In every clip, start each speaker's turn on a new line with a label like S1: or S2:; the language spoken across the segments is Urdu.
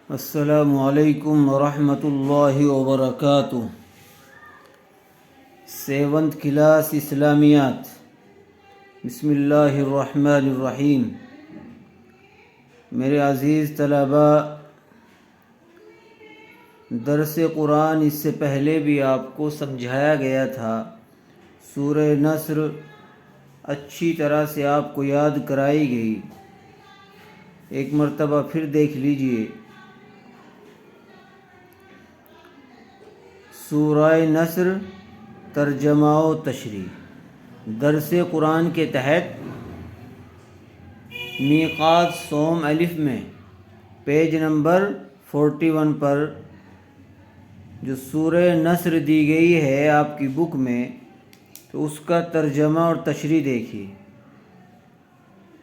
S1: السلام علیکم ورحمۃ اللہ وبرکاتہ۔ سیونتھ کلاس اسلامیات۔ بسم اللہ الرحمن الرحیم۔ میرے عزیز طلباء، درس قرآن اس سے پہلے بھی آپ کو سمجھایا گیا تھا۔ سورہ نصر اچھی طرح سے آپ کو یاد کرائی گئی، ایک مرتبہ پھر دیکھ لیجئے۔ سورہ نصر ترجمہ و تشریح، درس قرآن کے تحت میقات سوم الف میں پیج نمبر 41 پر جو سورہ نصر دی گئی ہے آپ کی بک میں، تو اس کا ترجمہ اور تشریح دیکھیے۔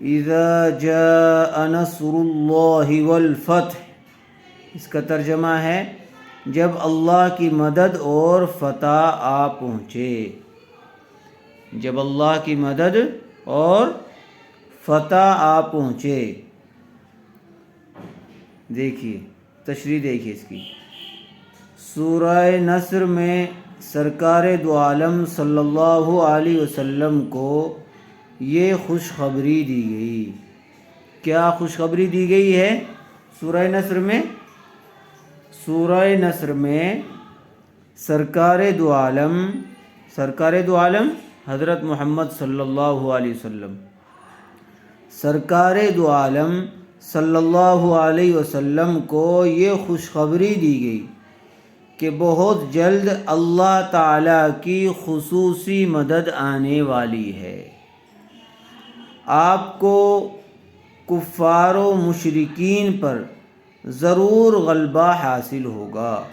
S1: اذا جاء نصر اللہ والفتح، اس کا ترجمہ ہے جب اللہ کی مدد اور فتح آ پہنچے۔ جب اللہ کی مدد اور فتح آ پہنچے۔ دیکھیے تشریح، دیکھیے اس کی۔ سورہ نصر میں سرکار دو عالم صلی اللہ علیہ وسلم کو یہ خوشخبری دی گئی۔ کیا خوشخبری دی گئی ہے سورہ نصر میں؟ سورہ نصر میں سرکار دو عالم حضرت محمد صلی اللہ علیہ وسلم، سرکار دو عالم صلی اللہ علیہ وسلم کو یہ خوشخبری دی گئی کہ بہت جلد اللہ تعالیٰ کی خصوصی مدد آنے والی ہے۔ آپ کو کفار و مشرکین پر ضرور غلبہ حاصل ہوگا،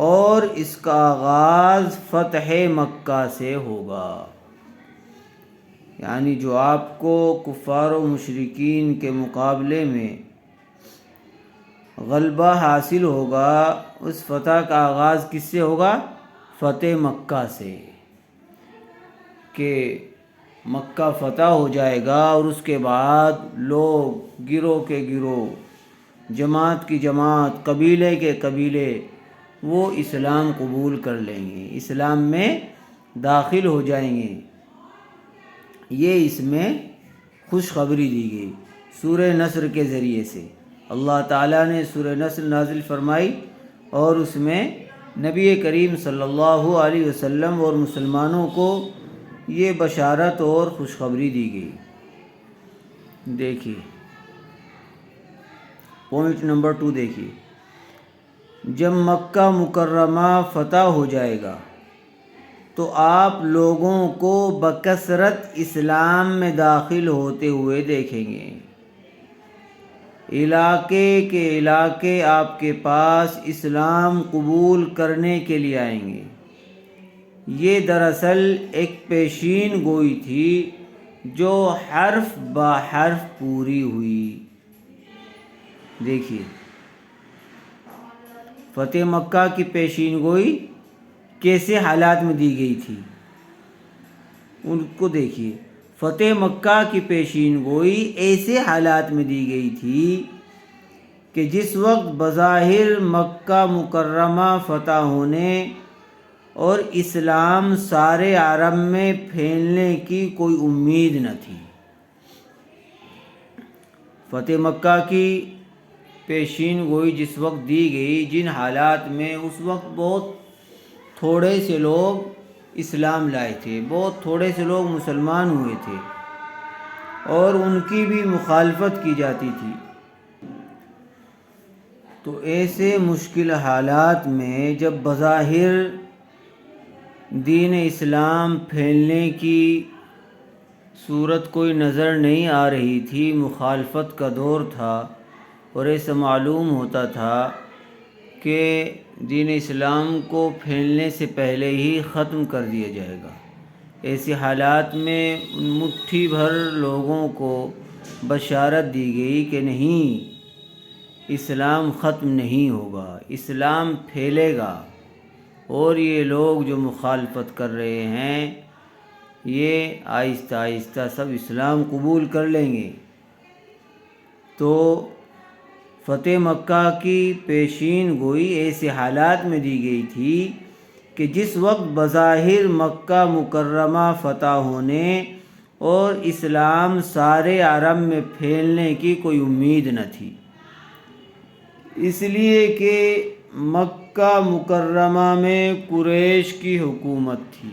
S1: اور اس کا آغاز فتح مکہ سے ہوگا۔ یعنی جو آپ کو کفار و مشرکین کے مقابلے میں غلبہ حاصل ہوگا، اس فتح کا آغاز کس سے ہوگا؟ فتح مکہ سے، کہ مکہ فتح ہو جائے گا، اور اس کے بعد لوگ گروہ کے گروہ، جماعت کی جماعت، قبیلے کے قبیلے، وہ اسلام قبول کر لیں گے، اسلام میں داخل ہو جائیں گے۔ یہ اس میں خوشخبری دی گئی سورہ نصر کے ذریعے سے۔ اللہ تعالیٰ نے سورہ نصر نازل فرمائی، اور اس میں نبی کریم صلی اللہ علیہ وسلم اور مسلمانوں کو یہ بشارت اور خوشخبری دی گئی۔ دیکھیے پوائنٹ نمبر 2 دیکھیے۔ جب مکہ مکرمہ فتح ہو جائے گا تو آپ لوگوں کو بکثرت اسلام میں داخل ہوتے ہوئے دیکھیں گے۔ علاقے کے علاقے آپ کے پاس اسلام قبول کرنے کے لیے آئیں گے۔ یہ دراصل ایک پیشین گوئی تھی جو حرف با حرف پوری ہوئی۔ دیکھیے فتح مکہ کی پیشین گوئی کیسے حالات میں دی گئی تھی، ان کو دیکھیے۔ فتح مکہ کی پیشین گوئی ایسے حالات میں دی گئی تھی کہ جس وقت بظاہر مکہ مکرمہ فتح ہونے اور اسلام سارے عرب میں پھیلنے کی کوئی امید نہ تھی۔ فتح مکہ کی پیشین گوئی جس وقت دی گئی، جن حالات میں اس وقت بہت تھوڑے سے لوگ اسلام لائے تھے، بہت تھوڑے سے لوگ مسلمان ہوئے تھے، اور ان کی بھی مخالفت کی جاتی تھی۔ تو ایسے مشکل حالات میں جب بظاہر دین اسلام پھیلنے کی صورت کوئی نظر نہیں آ رہی تھی، مخالفت کا دور تھا، اور ایسا معلوم ہوتا تھا کہ دین اسلام کو پھیلنے سے پہلے ہی ختم کر دیا جائے گا۔ ایسے حالات میں ان مٹھی بھر لوگوں کو بشارت دی گئی کہ نہیں، اسلام ختم نہیں ہوگا، اسلام پھیلے گا، اور یہ لوگ جو مخالفت کر رہے ہیں یہ آہستہ آہستہ سب اسلام قبول کر لیں گے۔ تو فتح مکہ کی پیشین گوئی ایسے حالات میں دی گئی تھی کہ جس وقت بظاہر مکہ مکرمہ فتح ہونے اور اسلام سارے عرب میں پھیلنے کی کوئی امید نہ تھی، اس لیے کہ مکہ مکرمہ میں قریش کی حکومت تھی۔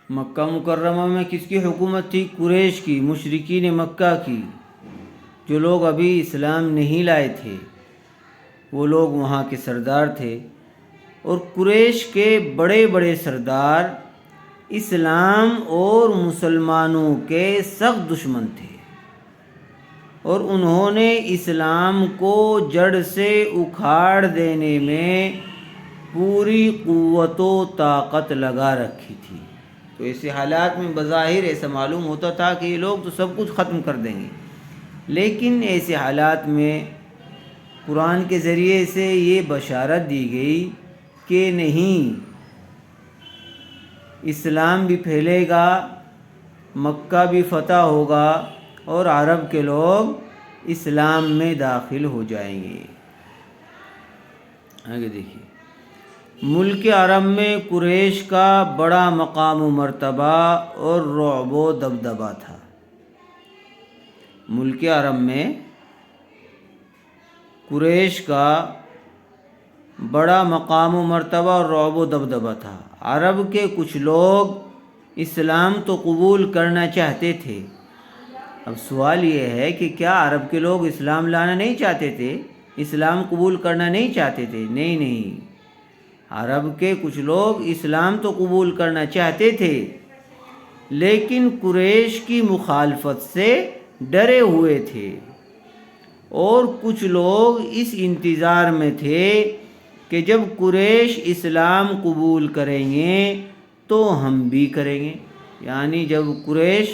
S1: مکہ مکرمہ میں کس کی حکومت تھی؟ قریش کی، مشرکین مکہ کی، جو لوگ ابھی اسلام نہیں لائے تھے، وہ لوگ وہاں کے سردار تھے، اور قریش کے بڑے بڑے سردار اسلام اور مسلمانوں کے سخت دشمن تھے، اور انہوں نے اسلام کو جڑ سے اکھاڑ دینے میں پوری قوت و طاقت لگا رکھی تھی۔ تو ایسے حالات میں بظاہر ایسا معلوم ہوتا تھا کہ یہ لوگ تو سب کچھ ختم کر دیں گے، لیکن ایسے حالات میں قرآن کے ذریعے سے یہ بشارت دی گئی کہ نہیں، اسلام بھی پھیلے گا، مکہ بھی فتح ہوگا، اور عرب کے لوگ اسلام میں داخل ہو جائیں گے۔ آگے دیکھیے، ملک عرب میں قریش کا بڑا مقام و مرتبہ اور رعب و دبدبہ تھا۔ ملک عرب میں قریش کا بڑا مقام و مرتبہ اور رعب و دبدبہ تھا۔ عرب کے کچھ لوگ اسلام تو قبول کرنا چاہتے تھے۔ اب سوال یہ ہے کہ کیا عرب کے لوگ اسلام لانا نہیں چاہتے تھے، اسلام قبول کرنا نہیں چاہتے تھے؟ نہیں، عرب کے کچھ لوگ اسلام تو قبول کرنا چاہتے تھے، لیکن قریش کی مخالفت سے ڈرے ہوئے تھے، اور کچھ لوگ اس انتظار میں تھے کہ جب قریش اسلام قبول کریں گے تو ہم بھی کریں گے۔ یعنی جب قریش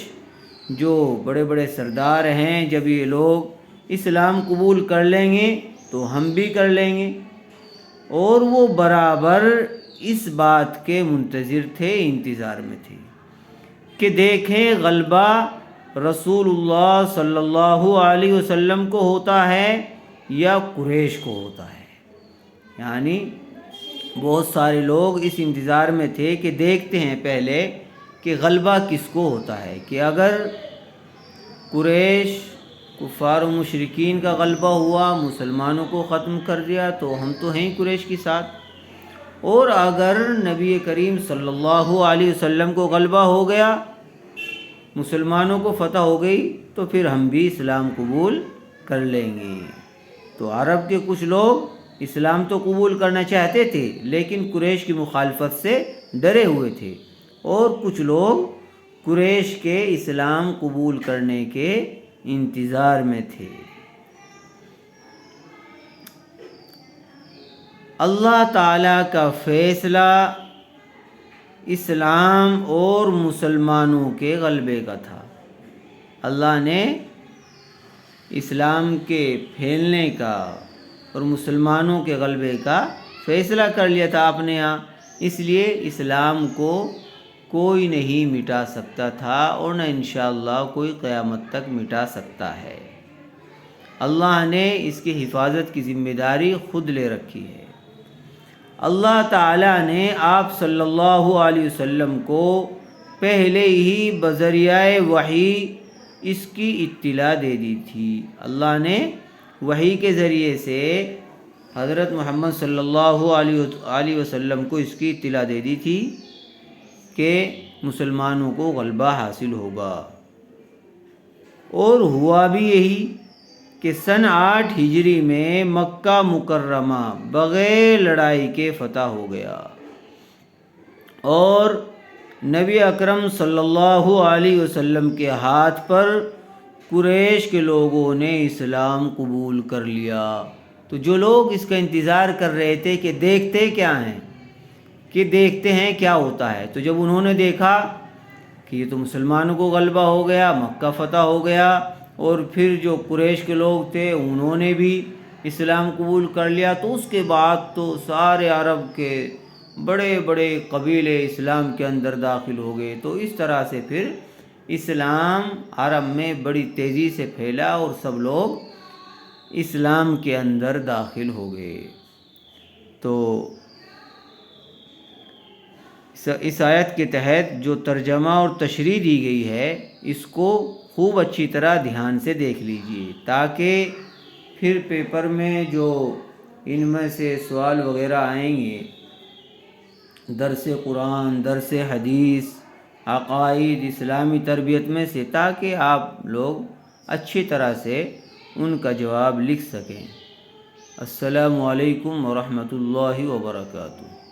S1: جو بڑے بڑے سردار ہیں، جب یہ لوگ اسلام قبول کر لیں گے تو ہم بھی کر لیں گے، اور وہ برابر اس بات کے منتظر تھے، انتظار میں تھے کہ دیکھیں غلبہ رسول اللہ صلی اللہ علیہ وسلم کو ہوتا ہے یا قریش کو ہوتا ہے۔ یعنی بہت سارے لوگ اس انتظار میں تھے کہ دیکھتے ہیں پہلے کہ غلبہ کس کو ہوتا ہے، کہ اگر قریش کفار و مشرکین کا غلبہ ہوا، مسلمانوں کو ختم کر دیا، تو ہم تو ہیں قریش کے ساتھ، اور اگر نبی کریم صلی اللہ علیہ وسلم کو غلبہ ہو گیا، مسلمانوں کو فتح ہو گئی، تو پھر ہم بھی اسلام قبول کر لیں گے۔ تو عرب کے کچھ لوگ اسلام تو قبول کرنا چاہتے تھے، لیکن قریش کی مخالفت سے ڈرے ہوئے تھے، اور کچھ لوگ قریش کے اسلام قبول کرنے کے انتظار میں تھے۔ اللہ تعالیٰ کا فیصلہ اسلام اور مسلمانوں کے غلبے کا تھا۔ اللہ نے اسلام کے پھیلنے کا اور مسلمانوں کے غلبے کا فیصلہ کر لیا تھا اپنے یہاں، اس لیے اسلام کو کوئی نہیں مٹا سکتا تھا، اور نہ انشاءاللہ کوئی قیامت تک مٹا سکتا ہے۔ اللہ نے اس کی حفاظت کی ذمہ داری خود لے رکھی ہے۔ اللہ تعالیٰ نے آپ صلی اللہ علیہ وسلم کو پہلے ہی بذریعہ وحی اس کی اطلاع دے دی تھی۔ اللہ نے وحی کے ذریعے سے حضرت محمد صلی اللہ علیہ وسلم کو اس کی اطلاع دے دی تھی کہ مسلمانوں کو غلبہ حاصل ہوگا، اور ہوا بھی یہی کہ سن 8 ہجری میں مکہ مکرمہ بغیر لڑائی کے فتح ہو گیا، اور نبی اکرم صلی اللہ علیہ وسلم کے ہاتھ پر قریش کے لوگوں نے اسلام قبول کر لیا۔ تو جو لوگ اس کا انتظار کر رہے تھے کہ دیکھتے کیا ہیں، کہ دیکھتے ہیں کیا ہوتا ہے، تو جب انہوں نے دیکھا کہ یہ تو مسلمانوں کو غلبہ ہو گیا، مکہ فتح ہو گیا، اور پھر جو قریش کے لوگ تھے انہوں نے بھی اسلام قبول کر لیا، تو اس کے بعد تو سارے عرب کے بڑے بڑے قبیلے اسلام کے اندر داخل ہو گئے۔ تو اس طرح سے پھر اسلام عرب میں بڑی تیزی سے پھیلا اور سب لوگ اسلام کے اندر داخل ہو گئے۔ تو اس آیت کے تحت جو ترجمہ اور تشریح دی گئی ہے اس کو خوب اچھی طرح دھیان سے دیکھ لیجئے، تاکہ پھر پیپر میں جو ان میں سے سوال وغیرہ آئیں گے، درس قرآن، درس حدیث، عقائد، اسلامی تربیت میں سے، تاکہ آپ لوگ اچھی طرح سے ان کا جواب لکھ سکیں۔ السلام علیکم ورحمۃ اللہ وبرکاتہ۔